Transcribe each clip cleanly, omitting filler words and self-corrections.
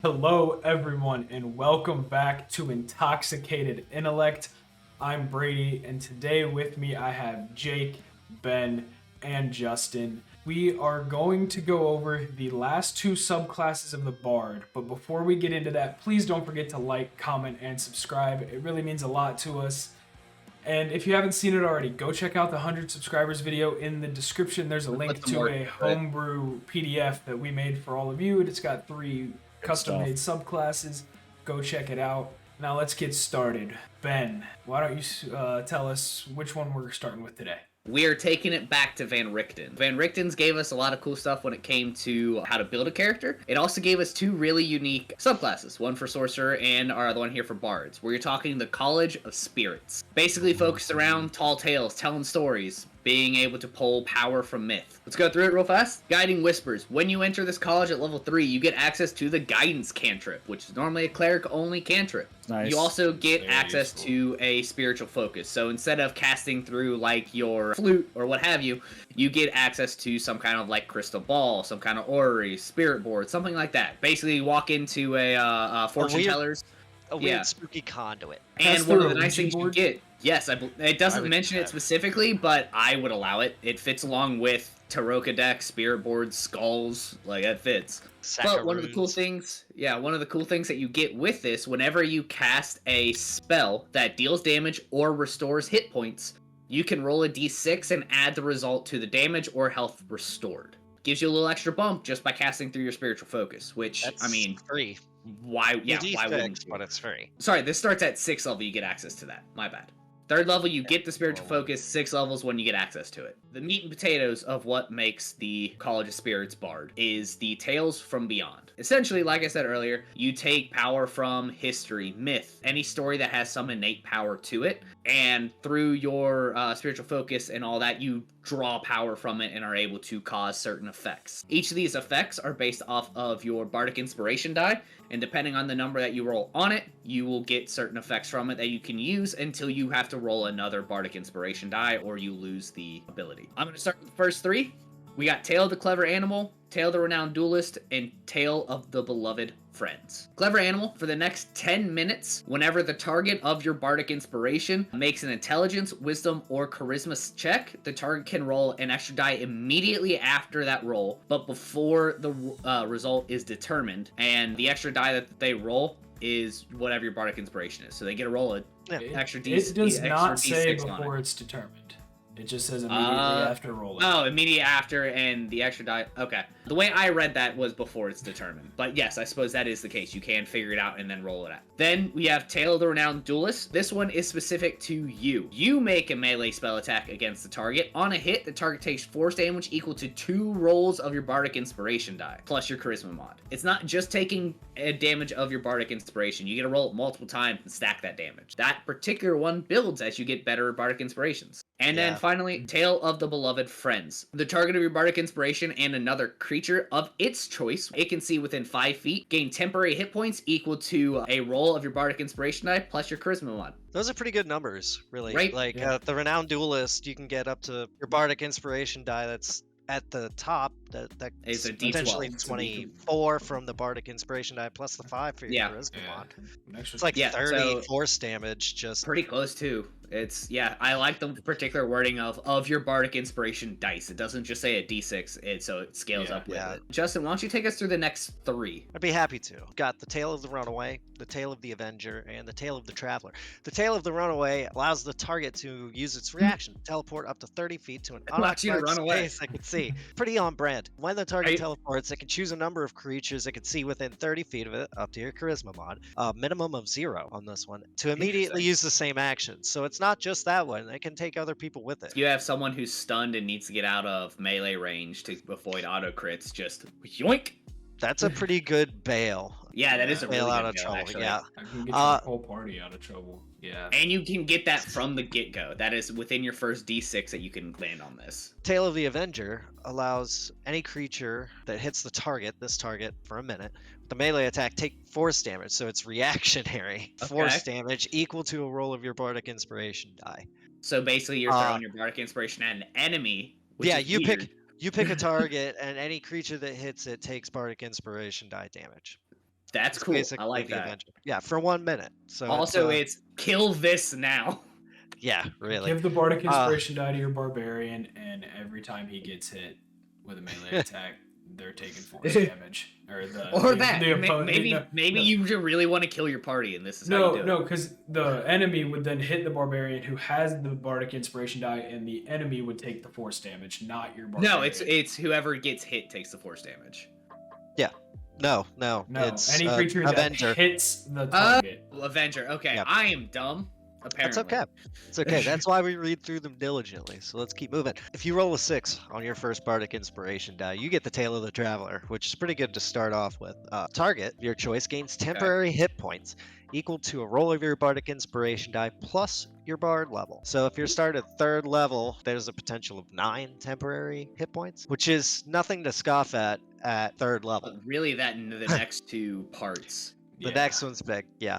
Hello, everyone, and welcome back to Intoxicated Intellect. I'm Brady, and today with me I have Jake, Ben, and Justin. We are going to go over the last two subclasses of the Bard, but before we get into that, please don't forget to like, comment, and subscribe. It really means a lot to us. And if you haven't seen it already, go check out the 100 subscribers video in the description. There's a link to a homebrew PDF that we made for all of you. It's got three custom-made subclasses. Go check it out. Now let's get started. Ben, why don't you tell us which one we're starting with today? We are taking it back to Van Richten. Van Richten's gave us a lot of cool stuff when it came to how to build a character. It also gave us two really unique subclasses, one for Sorcerer and our other one here for Bards, where you're talking the College of Spirits. Basically focused around tall tales, telling stories, being able to pull power from myth. Let's go through it real fast. Guiding Whispers. When you enter this college at level 3, you get access to the Guidance cantrip, which is normally a cleric-only cantrip. Nice. You also get Very access useful. to a spiritual focus. So instead of casting through like your flute or what have you, you get access to some kind of like crystal ball, some kind of orrery, spirit board, something like that. Basically, you walk into a fortune teller's. A weird spooky conduit. And That's one the of the nice things you board? get, yes, it doesn't would mention do it that. specifically, but I would allow it. It fits along with Taroka decks, spirit boards, skulls, like it fits. But one of the cool things that you get with this, whenever you cast a spell that deals damage or restores hit points, you can roll a d6 and add the result to the damage or health restored. Gives you a little extra bump just by casting through your spiritual focus, which, That's I mean, free. why D6, wouldn't you? but it's free. Sorry, this starts at 6th level, you get access to that. My bad. 3rd level, you get the spiritual focus. 6 levels when you get access to it. The meat and potatoes of what makes the College of Spirits Bard is the Tales from Beyond. Essentially, like I said earlier, you take power from history, myth, any story that has some innate power to it, and through your spiritual focus and all that, you draw power from it and are able to cause certain effects. Each of these effects are based off of your Bardic Inspiration die, and depending on the number that you roll on it, you will get certain effects from it that you can use until you have to roll another Bardic Inspiration die or you lose the ability. I'm going to start with the first 3. We got Tale of the Clever Animal, Tale of the Renowned Duelist, and Tale of the Beloved Friends. Clever Animal, for the next 10 minutes, whenever the target of your Bardic Inspiration makes an Intelligence, Wisdom, or Charisma check, the target can roll an extra die immediately after that roll, but before the result is determined, and the extra die that they roll is whatever your Bardic Inspiration is. So they get a roll an extra D6. It does not say D6 on before it. it's determined. It just says immediately after rolling. Oh, immediate after and the extra die. Okay. The way I read that was before it's determined. But yes, I suppose that is the case. You can figure it out and then roll it out. Then we have Tale of the Renowned Duelist. This one is specific to you. You make a melee spell attack against the target. On a hit, the target takes force damage equal to 2 rolls of your Bardic Inspiration die, plus your Charisma mod. It's not just taking a damage of your Bardic Inspiration. You get to roll it multiple times and stack that damage. That particular one builds as you get better Bardic Inspirations. And then finally, Tale of the Beloved Friends. The target of your Bardic Inspiration and another creature of its choice, it can see within 5 feet, gain temporary hit points equal to a roll of your Bardic Inspiration die plus your Charisma mod. Those are pretty good numbers, really. Right? Like the Renowned Duelist, you can get up to your Bardic Inspiration die that's at the top. That It's a D12. potentially 24 from the Bardic Inspiration die plus the 5 for your Charisma mod. It's like 30 force damage. Just pretty close too. It's I like the particular wording of your Bardic Inspiration dice. It doesn't just say a D6, so it scales up with it. Justin, why don't you take us through the next 3? I'd be happy to. Got the Tale of the Runaway, the Tale of the Avenger, and the Tale of the Traveler. The Tale of the Runaway allows the target to use its reaction to teleport up to 30 feet to an unoccupied space they can see. Pretty on brand. When the target teleports, it can choose a number of creatures it can see within 30 feet of it, up to your Charisma mod. A minimum of 0 on this one, to immediately use the same action. So it's not just that one. It can take other people with it. If you have someone who's stunned and needs to get out of melee range to avoid auto crits, just yoink! That's a pretty good bail. Yeah, that is a really bail out good of bail, trouble. actually. Yeah. I can get your whole party out of trouble. Yeah. And you can get that from the get-go. That is within your first D6 that you can land on this. Tale of the Avenger allows any creature that hits this target for a minute, with the melee attack take force damage, so it's reactionary. Okay. Force damage equal to a roll of your Bardic Inspiration die. So basically you're throwing your Bardic Inspiration at an enemy. Which is you weird. pick a target, and any creature that hits it takes Bardic Inspiration die damage. That's It's cool. I basically like the that. Avenger. Yeah, for 1 minute. So Also, it's kill this now. yeah, really. Give the Bardic Inspiration die to your Barbarian, and every time he gets hit with a melee attack, they're taking force damage. Or the opponent. Maybe you really want to kill your party, and this is how you do it. No, because the enemy would then hit the Barbarian who has the Bardic Inspiration die, and the enemy would take the force damage, not your Barbarian. No, it's whoever gets hit takes the force damage. Yeah. No. It's any creature Avenger. that hits the target. Avenger. Okay, Yep. I am dumb. Apparently. That's okay. It's okay. That's why we read through them diligently. So let's keep moving. If you roll a 6 on your first Bardic Inspiration die, you get the Tail of the Traveler, which is pretty good to start off with. Target, your choice, gains temporary hit points equal to a roll of your Bardic Inspiration die plus your Bard level. So if you're started at 3rd level, there's a potential of 9 temporary hit points, which is nothing to scoff at 3rd level. But really, that in the next 2 parts. The next one's big, yeah.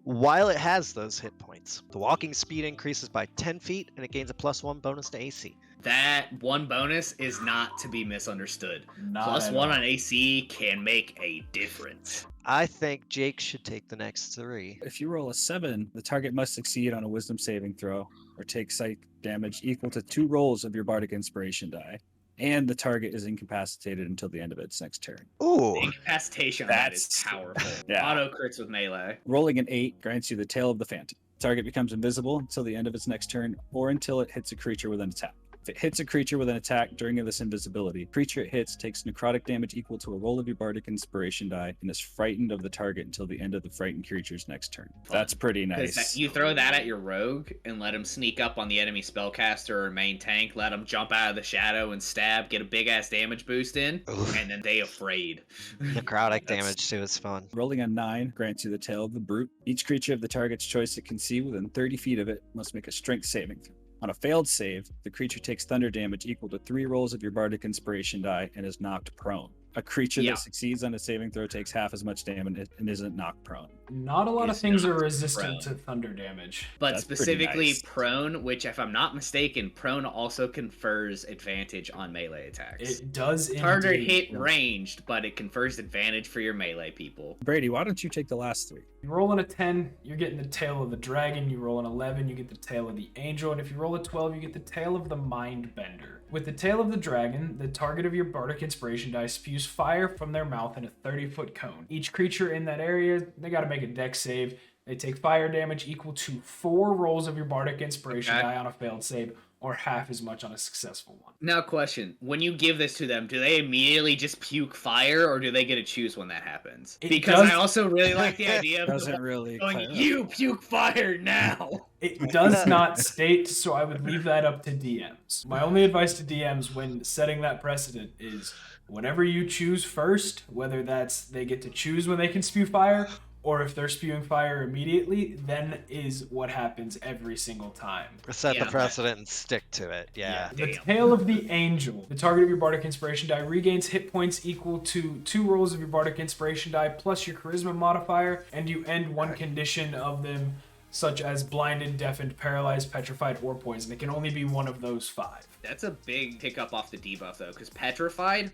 While it has those hit points, the walking speed increases by 10 feet and it gains a +1 bonus to AC. That 1 bonus is not to be misunderstood. +1 on AC can make a difference. I think Jake should take the next 3. If you roll a 7, the target must succeed on a wisdom saving throw or take psych damage equal to 2 rolls of your Bardic Inspiration die. And the target is incapacitated until the end of its next turn. Ooh. Incapacitation on that is powerful. Yeah. Auto crits with melee. Rolling an 8 grants you the Tail of the Phantom. Target becomes invisible until the end of its next turn or until it hits a creature with an attack. If it hits a creature with an attack during this invisibility, creature it hits takes necrotic damage equal to a roll of your Bardic Inspiration die and is frightened of the target until the end of the frightened creature's next turn. That's pretty nice. You throw that at your rogue and let him sneak up on the enemy spellcaster or main tank, let him jump out of the shadow and stab, get a big ass damage boost in, and then they afraid. Necrotic damage too is fun. Rolling a 9 grants you the Tail of the Brute. Each creature of the target's choice it can see within 30 feet of it must make a strength saving throw. On a failed save, the creature takes thunder damage equal to 3 rolls of your Bardic Inspiration die and is knocked prone. A creature that succeeds on a saving throw takes half as much damage and isn't knocked prone. Not a lot of things are resistant to thunder damage. But That's specifically nice. prone, which if I'm not mistaken, prone also confers advantage on melee attacks. It does Harder indeed. hit ranged, but it confers advantage for your melee people. Brady, why don't you take the last 3? You roll on a 10, you're getting the Tail of the Dragon. You roll an 11, you get the Tail of the Angel. And if you roll a 12, you get the Tail of the Mind Bender. With the Tail of the Dragon, the target of your Bardic Inspiration die spews fire from their mouth in a 30-foot cone. Each creature in that area, they got to make a dex save. They take fire damage equal to 4 rolls of your Bardic Inspiration die on a failed save, or half as much on a successful one. Now, question. When you give this to them, do they immediately just puke fire, or do they get to choose when that happens? Because I also really like the idea of Doesn't really going, you puke fire now! It does not state, so I would leave that up to DMs. My only advice to DMs when setting that precedent is whatever you choose first, whether that's they get to choose when they can spew fire, or if they're spewing fire immediately, then is what happens every single time. Set the precedent and stick to it. Yeah. The Tail of the Angel. The target of your Bardic Inspiration die regains hit points equal to 2 rolls of your Bardic Inspiration die plus your Charisma modifier, and you end one condition of them, such as blinded, deafened, paralyzed, petrified, or poisoned. It can only be one of those 5. That's a big pickup off the debuff, though, because petrified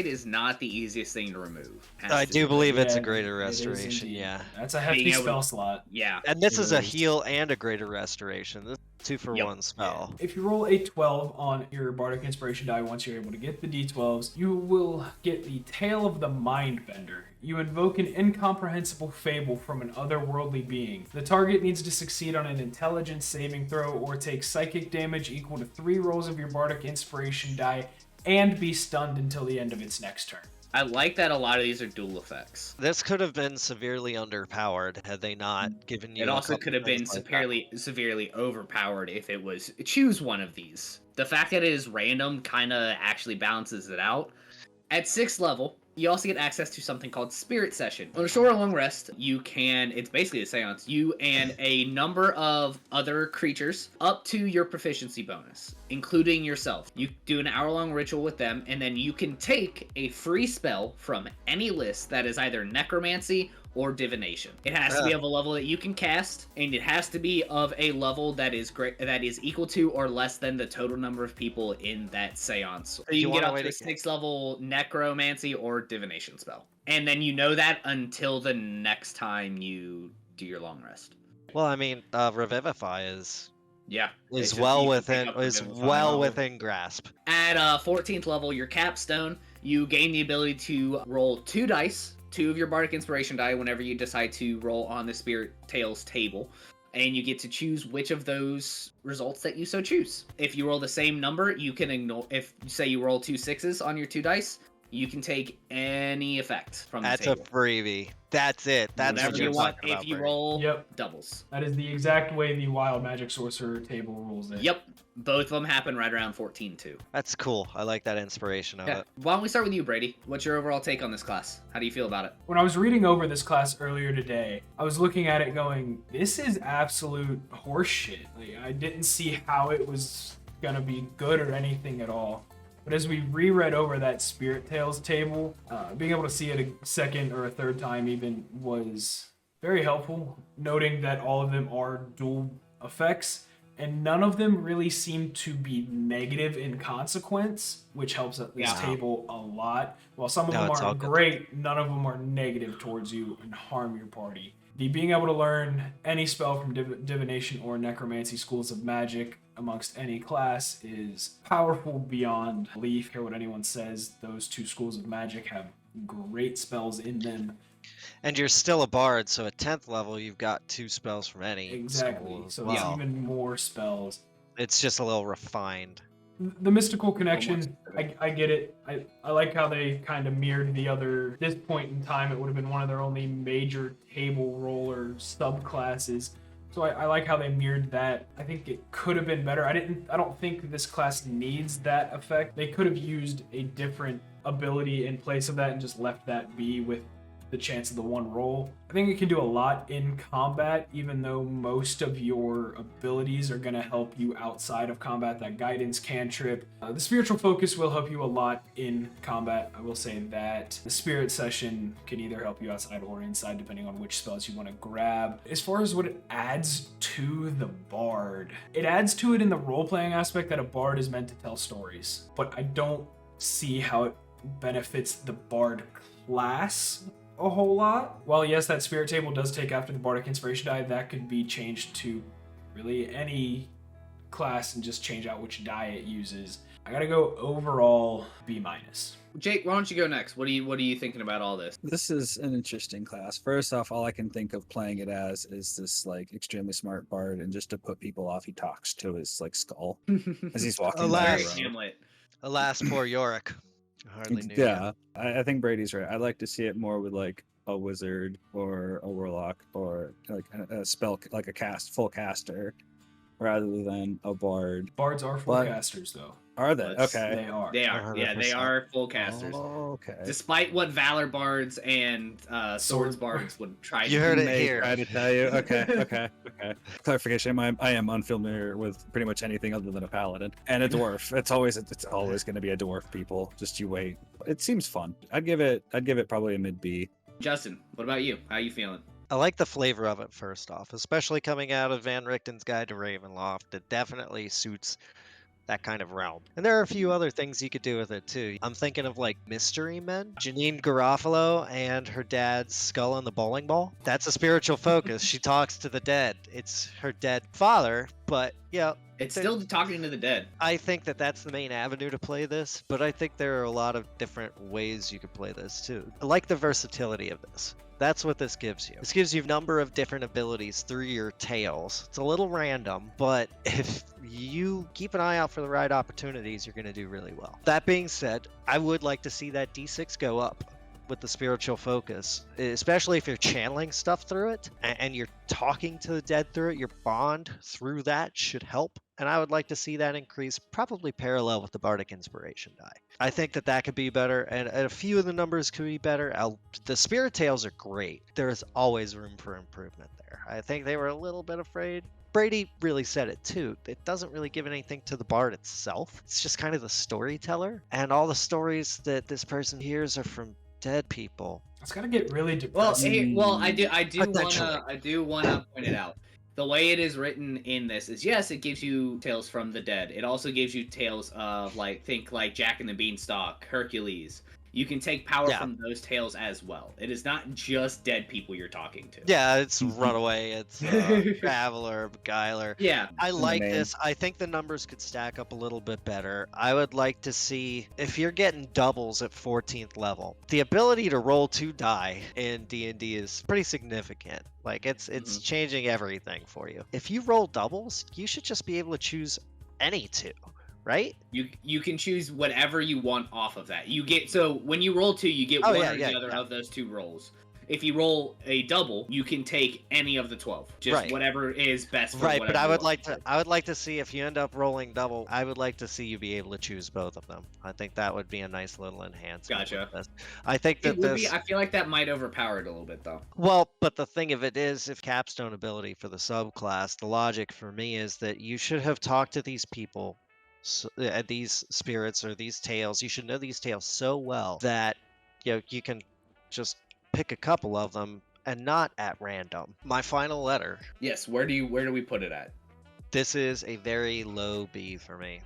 is not the easiest thing to remove. I do believe it's a greater restoration, yeah. That's a hefty spell slot. Yeah. And this is a heal and a greater restoration. This is 2-for-1 spell. Yeah. If you roll a 12 on your Bardic Inspiration die, once you're able to get the d12s, you will get the Tail of the Mind Bender. You invoke an incomprehensible fable from an otherworldly being. The target needs to succeed on an intelligence saving throw or take psychic damage equal to 3 rolls of your Bardic Inspiration die and be stunned until the end of its next turn. I like that a lot of these are dual effects. This could have been severely underpowered had they not given you. It also could have been severely overpowered if it was choose one of these. The fact that it is random kind of actually balances it out. At 6th level, you also get access to something called Spirit Session. On a short or long rest, it's basically a seance. You and a number of other creatures up to your proficiency bonus, including yourself. You do an hour-long ritual with them, and then you can take a free spell from any list that is either Necromancy or Divination. It has to be of a level that you can cast, and it has to be of a level that is equal to or less than the total number of people in that seance. So you can get up to a 6th level Necromancy or divination spell. And then you know that until the next time you do your long rest. Well, I mean, Revivify is Yeah. well within grasp. At 14th level, your Capstone, you gain the ability to roll 2 dice, 2 of your Bardic Inspiration die whenever you decide to roll on the Spirit Tales table. And you get to choose which of those results that you so choose. If you roll the same number, you can ignore. If say you roll 2 6s on your 2 dice, you can take any effect from the table. That's a freebie. That's it. That's whatever what you're you want. talking about, If you Brady. roll doubles. That is the exact way the Wild Magic Sorcerer table rules it. Yep. Both of them happen right around 14 too. That's cool. I like that inspiration of it. Why don't we start with you, Brady? What's your overall take on this class? How do you feel about it? When I was reading over this class earlier today, I was looking at it going, this is absolute horseshit. Like, I didn't see how it was gonna be good or anything at all. But as we reread over that Spirit Tales table, being able to see it a second or a third time even was very helpful, noting that all of them are dual effects, and none of them really seem to be negative in consequence, which helps at this table a lot. While some of them aren't great, none of them are negative towards you and harm your party. The being able to learn any spell from divination or necromancy schools of magic amongst any class is powerful beyond belief. Hear what anyone says. Those 2 schools of magic have great spells in them. And you're still a bard, so at 10th level, you've got 2 spells from any Exactly. So well. it's even more spells. It's just a little refined. The mystical connection, I get it. I like how they kind of mirrored the other. This point in time, it would have been one of their only major table roller subclasses. So I like how they mirrored that. I think it could have been better. I don't think this class needs that effect. They could have used a different ability in place of that and just left that be with the chance of the 1 roll. I think it can do a lot in combat, even though most of your abilities are going to help you outside of combat. That guidance cantrip. The spiritual focus will help you a lot in combat. I will say that the spirit session can either help you outside or inside, depending on which spells you want to grab. As far as what it adds to the bard, it adds to it in the role-playing aspect that a bard is meant to tell stories, but I don't see how it benefits the bard class a whole lot. While yes, that spirit table does take after the Bardic Inspiration die, that could be changed to really any class and just change out which die it uses. I gotta go overall B-. Jake, why don't you go next? What are you thinking about all this? This is an interesting class. First off, all I can think of playing it as is this like extremely smart bard, and just to put people off, he talks to his like skull as he's walking by the road. Alas, poor Yorick. I hardly knew. Yeah, I think Brady's right. I'd like to see it more with like a wizard or a warlock or like a spell, like a full caster, rather than a bard. Bards are full casters, though. Are they? Okay. They are. They are. Yeah, they are full casters. Oh, okay. Despite what Valor bards and Swords bards would try to do. You heard it here. Try to tell you. Okay. Clarification: I am unfamiliar with pretty much anything other than a paladin and a dwarf. It's always going to be a dwarf. People, just you wait. It seems fun. I'd give it probably a mid B. Justin, what about you? How you feeling? I like the flavor of it, first off, especially coming out of Van Richten's Guide to Ravenloft. It definitely suits that kind of realm. And there are a few other things you could do with it too. I'm thinking of like Mystery Men, Janine Garofalo and her dad's skull in the bowling ball. That's a spiritual focus. She talks to the dead. It's her dead father, but yeah. It's still talking to the dead. I think that that's the main avenue to play this, but I think there are a lot of different ways you could play this too. I like the versatility of this. That's what this gives you. This gives you a number of different abilities through your tails. It's a little random, but if you keep an eye out for the right opportunities, you're going to do really well. That being said, I would like to see that D6 go up with the spiritual focus, especially if you're channeling stuff through it and you're talking to the dead through it. Your bond through that should help. And I would like to see that increase probably parallel with the Bardic Inspiration die. I think that could be better, and a few of the numbers could be better. The Spirit Tales are great. There is always room for improvement there. I think they were a little bit afraid. Brady really said it too. It doesn't really give anything to the bard itself. It's just kind of the storyteller, and all the stories that this person hears are from dead people. It's gotta get really depressing. I do wanna point it out. The way it is written in this is, yes, it gives you tales from the dead. It also gives you tales of, think Jack and the Beanstalk, Hercules. you can take power from those tails as well. It is not just dead people you're talking to. Yeah, it's Runaway, it's Traveler, Beguiler. Yeah. I like this. I think the numbers could stack up a little bit better. I would like to see, if you're getting doubles at 14th level, the ability to roll 2 die in D&D is pretty significant. Like, it's changing everything for you. If you roll doubles, you should just be able to choose any 2. Right? You can choose whatever you want off of that. You get, so when you roll 2, you get one or the other of those 2 rolls. If you roll a double, you can take any of the 12. Just whatever is best for but I would like to see, if you end up rolling double, I would like to see you be able to choose both of them. I think that would be a nice little enhancement. Gotcha. I think that I feel like that might overpower it a little bit though. Well, but the thing of it is, if Capstone ability for the subclass, the logic for me is that you should have talked to these people, these spirits or these tales. You should know these tales so well that you can just pick a couple of them and not at random. My final letter. Yes, where do we put it at? This is a very low B for me.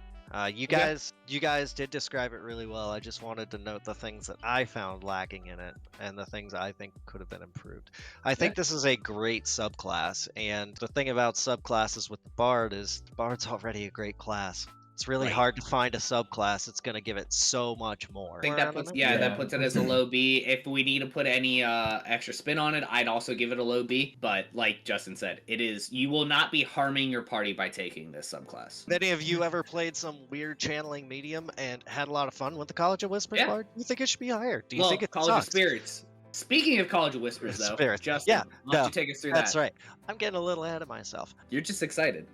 You guys did describe it really well. I just wanted to note the things that I found lacking in it and the things I think could have been improved. I think this is a great subclass, and the thing about subclasses with the Bard is the Bard's already a great class. It's really hard to find a subclass that's going to give it so much more. I think that puts that puts it as a low B. If we need to put any extra spin on it, I'd also give it a low B. But like Justin said, you will not be harming your party by taking this subclass. Any of you ever played some weird channeling medium and had a lot of fun with the College of Whispers Bard? Do you think it should be higher? Do you think it College of Spirits? Speaking of College of Whispers, though, Justin, why don't you take us through that? That's right. I'm getting a little ahead of myself. You're just excited.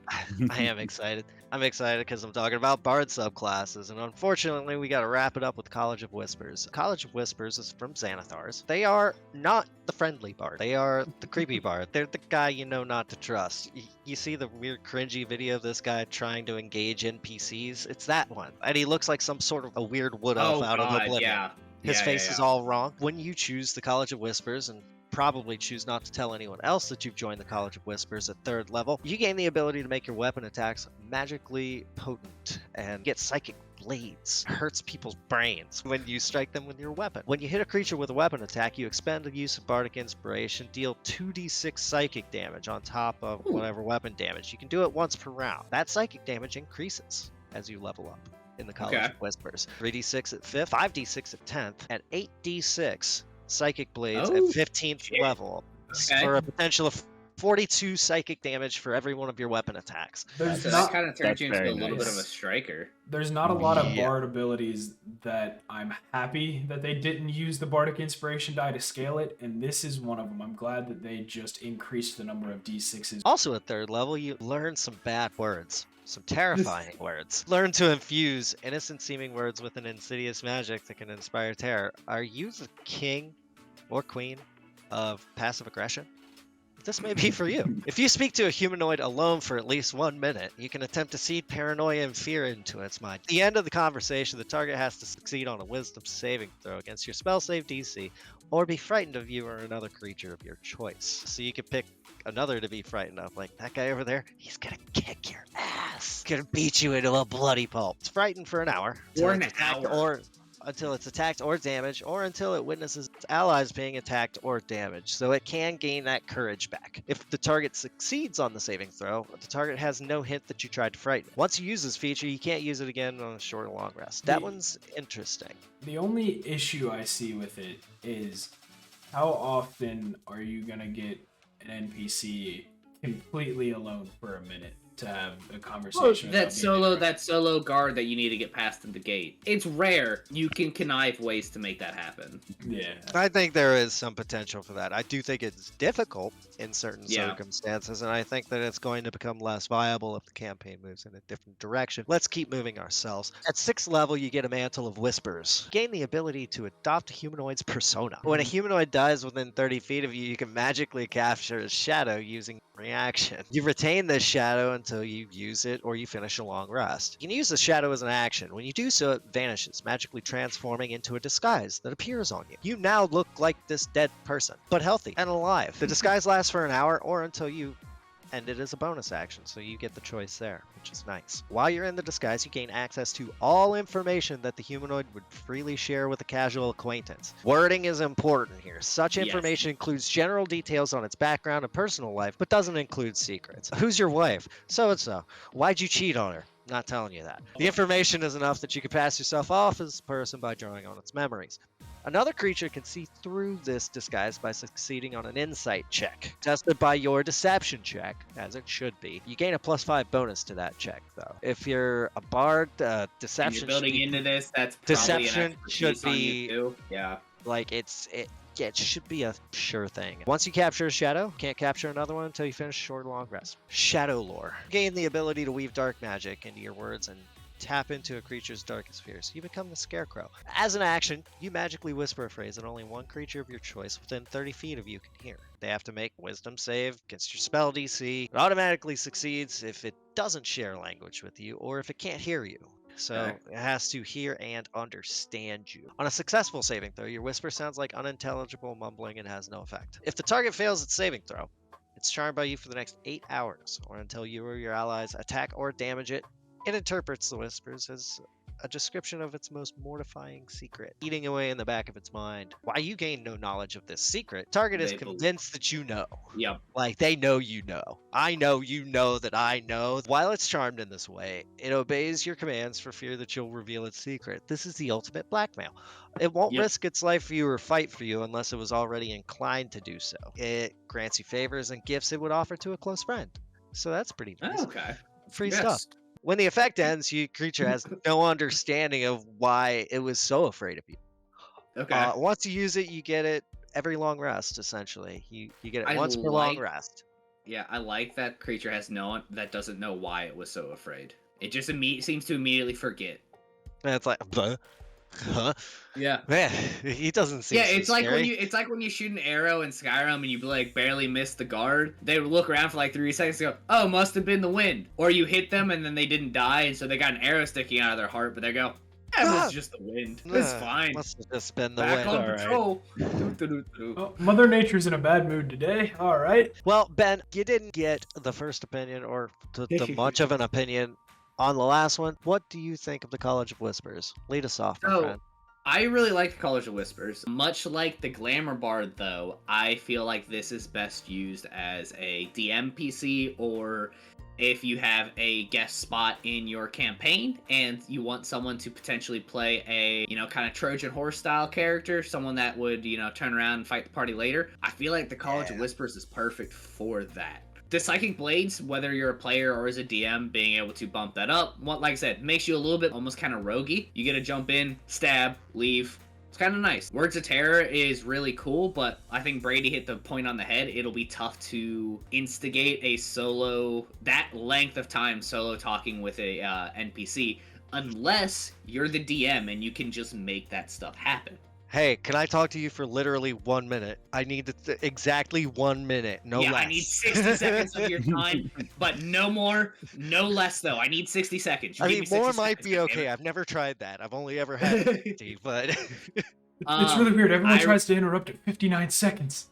I am excited. I'm excited because I'm talking about Bard subclasses, and unfortunately, we got to wrap it up with College of Whispers. College of Whispers is from Xanathars. They are not the friendly Bard. They are the creepy Bard. They're the guy you know not to trust. You see the weird cringy video of this guy trying to engage NPCs? It's that one. And he looks like some sort of a weird wood elf out of Oblivion. Yeah. His face is all wrong. When you choose the College of Whispers, and probably choose not to tell anyone else that you've joined the College of Whispers at 3rd level, you gain the ability to make your weapon attacks magically potent and get psychic blades. Hurts people's brains when you strike them with your weapon. When you hit a creature with a weapon attack, you expend the use of Bardic Inspiration, deal 2d6 psychic damage on top of whatever weapon damage. You can do it once per round. That psychic damage increases as you level up in the College of Whispers. 3d6 at 5th, 5d6 at 10th, and 8d6 psychic blades at 15th level for a potential of 42 psychic damage for every one of your weapon attacks. That kind of turns you into a little bit of a striker. There's not a lot of Bard abilities that I'm happy that they didn't use the Bardic Inspiration die to scale it, and this is one of them. I'm glad that they just increased the number of d6s. Also at 3rd level, you learn some bad words. Some terrifying words. Learn to infuse innocent-seeming words with an insidious magic that can inspire terror. Are you the king or queen of passive aggression? This may be for you. If you speak to a humanoid alone for at least 1 minute, you can attempt to seed paranoia and fear into its mind. At the end of the conversation, the target has to succeed on a wisdom saving throw against your spell save DC, or be frightened of you or another creature of your choice. So you can pick another to be frightened of, like that guy over there. He's gonna kick your ass. Gonna beat you into a bloody pulp. It's frightened for an hour. Until it's attacked or damaged, or until it witnesses its allies being attacked or damaged. So it can gain that courage back. If the target succeeds on the saving throw, the target has no hint that you tried to frighten. Once you use this feature, you can't use it again on a short or long rest. That one's interesting. The only issue I see with it is how often are you gonna get an NPC completely alone for a minute to have a conversation? That solo guard that you need to get past in the gate. It's rare. You can connive ways to make that happen. Yeah. I think there is some potential for that. I do think it's difficult in certain circumstances, and I think that it's going to become less viable if the campaign moves in a different direction. Let's keep moving ourselves. At 6th level, you get a Mantle of Whispers. Gain the ability to adopt a humanoid's persona. When a humanoid dies within 30 feet of you, you can magically capture a shadow using reaction. You retain this shadow until you use it or you finish a long rest. You can use the shadow as an action. When you do so, it vanishes, magically transforming into a disguise that appears on you. You now look like this dead person, but healthy and alive. The disguise lasts for an hour or until you and it is a bonus action, so you get the choice there, which is nice. While you're in the disguise, you gain access to all information that the humanoid would freely share with a casual acquaintance. Wording is important here. Such information includes general details on its background and personal life, but doesn't include secrets. Who's your wife? So-and-so. Why'd you cheat on her? Not telling you that. The information is enough that you can pass yourself off as a person by drawing on its memories. Another creature can see through this disguise by succeeding on an insight check, tested by your deception check, as it should be. You gain a +5 bonus to that check, though. If you're a bard, deception. You're building into this. That's deception should be. Yeah. Like it should be a sure thing. Once you capture a shadow, can't capture another one until you finish a short or long rest. Shadow lore. Gain the ability to weave dark magic into your words and tap into a creature's darkest fears. You become the Scarecrow. As an action, you magically whisper a phrase that only one creature of your choice within 30 feet of you can hear. They have to make a wisdom save against your spell DC. It automatically succeeds if it doesn't share language with you or if it can't hear you. So it has to hear and understand you. On a successful saving throw, your whisper sounds like unintelligible mumbling and has no effect. If the target fails its saving throw, it's charmed by you for the next 8 hours or until you or your allies attack or damage it. It interprets the whispers as a description of its most mortifying secret, eating away in the back of its mind. While you gain no knowledge of this secret, target is convinced that you know. Yep. Like, they know you know. I know you know that I know. While it's charmed in this way, it obeys your commands for fear that you'll reveal its secret. This is the ultimate blackmail. It won't risk its life for you or fight for you unless it was already inclined to do so. It grants you favors and gifts it would offer to a close friend. So that's pretty nice. Okay. Free stuff. When the effect ends, your creature has no understanding of why it was so afraid of you. Okay. Once you use it, you get it every long rest, essentially. You get it once per long rest. Yeah, I like that creature that doesn't know why it was so afraid. It just seems to immediately forget. And it's like, huh? Yeah. Man, he doesn't seem it's so like scary. it's like when you shoot an arrow in Skyrim and you like barely miss the guard. They would look around for like 3 seconds and go, "Oh, must have been the wind." Or you hit them and then they didn't die, and so they got an arrow sticking out of their heart, but they go, "That was just the wind. It's fine. Must have just been the Back wind. on patrol." Oh, Mother Nature's in a bad mood today. All right. Well, Ben, you didn't get the first opinion or the much of an opinion on the last one. What do you think of the College of Whispers? Lead us off, my friend. I really like the College of Whispers. Much like the Glamour Bard, though, I feel like this is best used as a DM PC, or if you have a guest spot in your campaign and you want someone to potentially play a, kind of Trojan horse style character, someone that would, turn around and fight the party later. I feel like the College of Whispers is perfect for that. The Psychic Blades, whether you're a player or as a DM, being able to bump that up, like I said, makes you a little bit almost kind of roguey. You get to jump in, stab, leave. It's kind of nice. Words of Terror is really cool, but I think Brady hit the point on the head. It'll be tough to instigate a that length of time solo talking with a NPC, unless you're the DM and you can just make that stuff happen. Hey, can I talk to you for literally 1 minute? I need exactly 1 minute, no less. I need 60 seconds of your time, but no more, no less, though. I need 60 seconds. More might be okay. I've never tried that. I've only ever had 50, but... It's really weird. Everyone tries to interrupt at 59 seconds.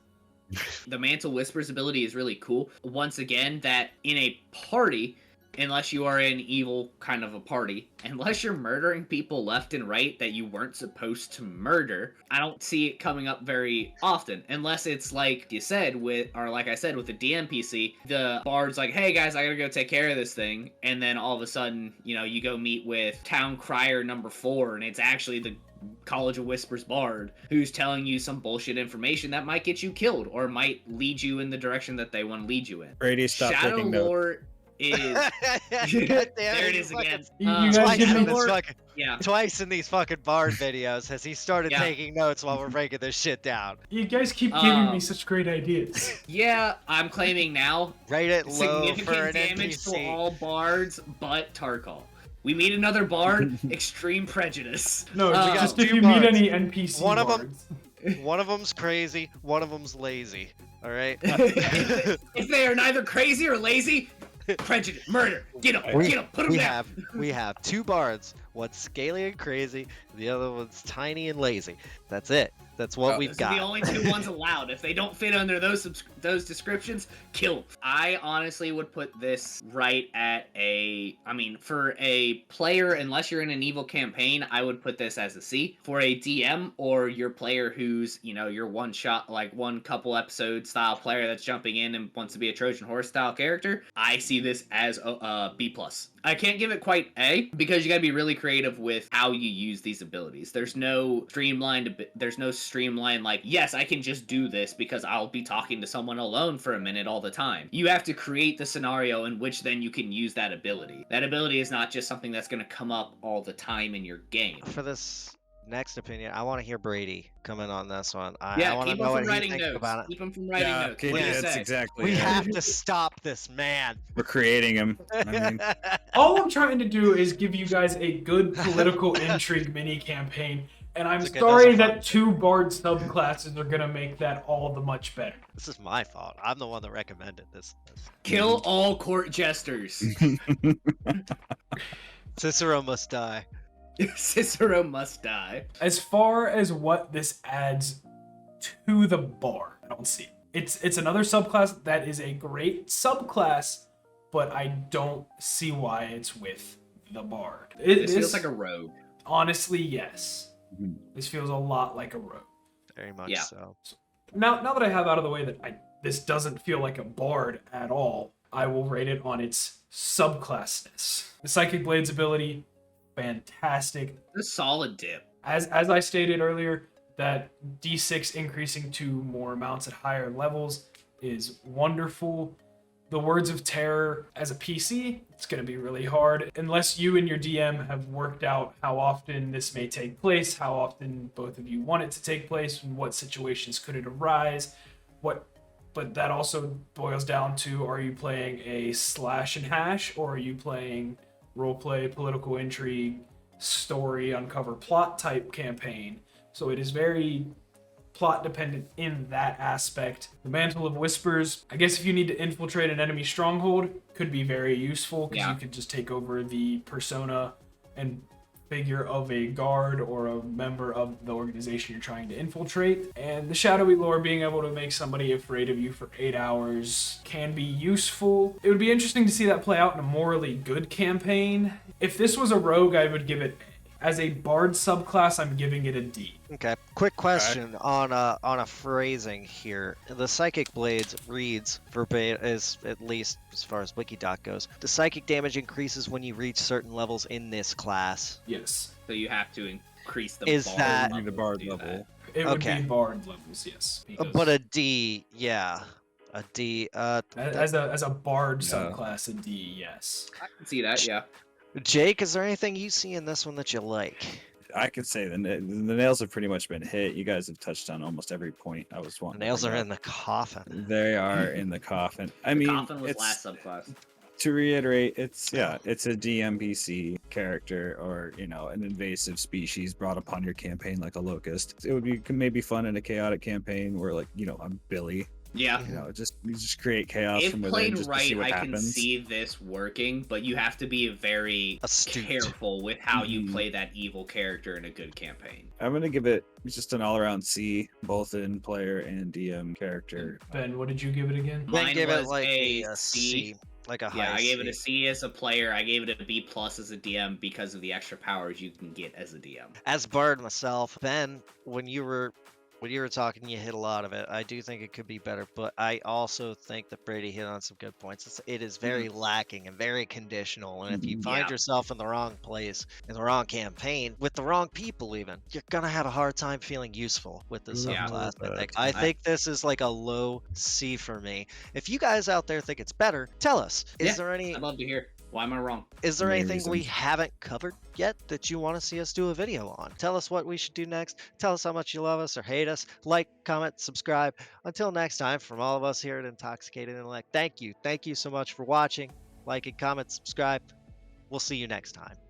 The Mantle Whispers ability is really cool. Once again, that in a party... Unless you are an evil kind of a party, unless you're murdering people left and right that you weren't supposed to murder, I don't see it coming up very often. Unless it's like I said with the DM PC, the bard's like, "Hey guys, I gotta go take care of this thing," and then all of a sudden, you go meet with Town Crier number 4, and it's actually the College of Whispers bard who's telling you some bullshit information that might get you killed or might lead you in the direction that they want to lead you in. Brady, stop taking notes. Lore is there it is again. You guys give me twice in these fucking bard videos has he started taking notes while we're breaking this shit down. You guys keep giving me such great ideas. Yeah, I'm claiming now. Rate it low for significant an damage NPC. to all bards but Tarkal. We meet another bard. Extreme prejudice. No, just if two you bards. meet any NPC bards. One of them's crazy. One of them's lazy. All right. If they are neither crazy or lazy. Prejudice, murder, get him, put him down. We have 2 bards, one's scaly and crazy, the other one's tiny and lazy. That's it. That's what we've Those got. are the only two ones allowed. If they don't fit under those descriptions, kill. I honestly would put this right at for a player, unless you're in an evil campaign, I would put this as a C. For a DM or your player who's, your one shot, like one couple episode style player that's jumping in and wants to be a Trojan horse style character, I see this as a B+. I can't give it quite A because you got to be really creative with how you use these abilities. There's no streamlined like, yes, I can just do this because I'll be talking to someone alone for a minute all the time. You have to create the scenario in which then you can use that ability. That ability is not just something that's going to come up all the time in your game. For this next opinion, I want to hear Brady come in on this one. Yeah, I want to keep know him what from he writing thinks notes. about it. Keep him from writing notes. Okay, What do you that's say? exactly We it. have to stop this man. We're creating him. I mean, All I'm trying to do is give you guys a good political intrigue mini campaign, and I'm sorry that 2 bard subclasses are gonna make that all the much better. This is my fault. I'm the one that recommended this. Kill all court jesters. Cicero must die. Cicero must die. As far as what this adds to the bard, I don't see it. It's another subclass that is a great subclass, but I don't see why it's with the bard. This feels like a rogue. Honestly, yes. Mhm. This feels a lot like a rogue. Very much Yeah. so. Now that I have out of the way that this doesn't feel like a bard at all, I will rate it on its subclassness. The Psychic Blade's ability, fantastic. A solid dip. As I stated earlier, that D6 increasing to more amounts at higher levels is wonderful. The Words of Terror as a PC, it's going to be really hard. Unless you and your DM have worked out how often this may take place, how often both of you want it to take place, and what situations could it arise. But that also boils down to, are you playing a slash and hash, or are you playing roleplay, political intrigue, story, uncover plot type campaign? So it is very plot dependent in that aspect. The Mantle of Whispers, I guess if you need to infiltrate an enemy stronghold, could be very useful because you could just take over the persona and figure of a guard or a member of the organization you're trying to infiltrate. And the shadowy lore, being able to make somebody afraid of you for 8 hours, can be useful. It would be interesting to see that play out in a morally good campaign. If this was a rogue, I would give it A. As a bard subclass, I'm giving it a D. Okay. Quick question on a phrasing here. The Psychic Blades reads verbatim, is at least as far as Wikidoc goes. The psychic damage increases when you reach certain levels in this class. Yes. So you have to increase the Is bard that- level the bard to do level. that. It would Okay. be bard levels, yes. But a D, yeah. A D. As a bard Yeah. subclass, a D, yes. I can see that, yeah. Jake, is there anything you see in this one that you like? I could say the nails have pretty much been hit. You guys have touched on almost every point I was The wanting. nails to are bring in the coffin. up. They are in the coffin. I The mean, Coffin was it's, last subclass. to reiterate, it's a DMPC character or an invasive species brought upon your campaign like a locust. It would be maybe fun in a chaotic campaign where I'm Billy. Yeah. You just create chaos If from within played just to right, see what I happens. can see this working, but you have to be very Astute. careful with how you Mhm. play that evil character in a good campaign. I'm gonna give it just an all-around C, both in player and DM character. Ben, what did you give it again? Then Mine give it was like a a C. C, like a high Yeah, I gave it a C. C as a player. I gave it a B+ as a DM because of the extra powers you can get as a DM. As Bard myself, Ben, when you were talking, you hit a lot of it. I do think it could be better, but I also think that Brady hit on some good points. It is very lacking and very conditional. And if you find Yeah. yourself in the wrong place, in the wrong campaign, with the wrong people even, you're going to have a hard time feeling useful with this Yeah. subclass, I think. I- I think this is like a low C for me. If you guys out there think it's better, tell us. Yeah, Is there any I'd love to hear. Why am I wrong? is there Many anything we reasons. haven't covered yet that you want to see us do a video on? Tell us what we should do next. Tell us how much you love us or hate us. Like, comment, subscribe. Until next time, from all of us here at Intoxicated Intellect, thank you. Thank you so much for watching. Like and comment, subscribe. We'll see you next time.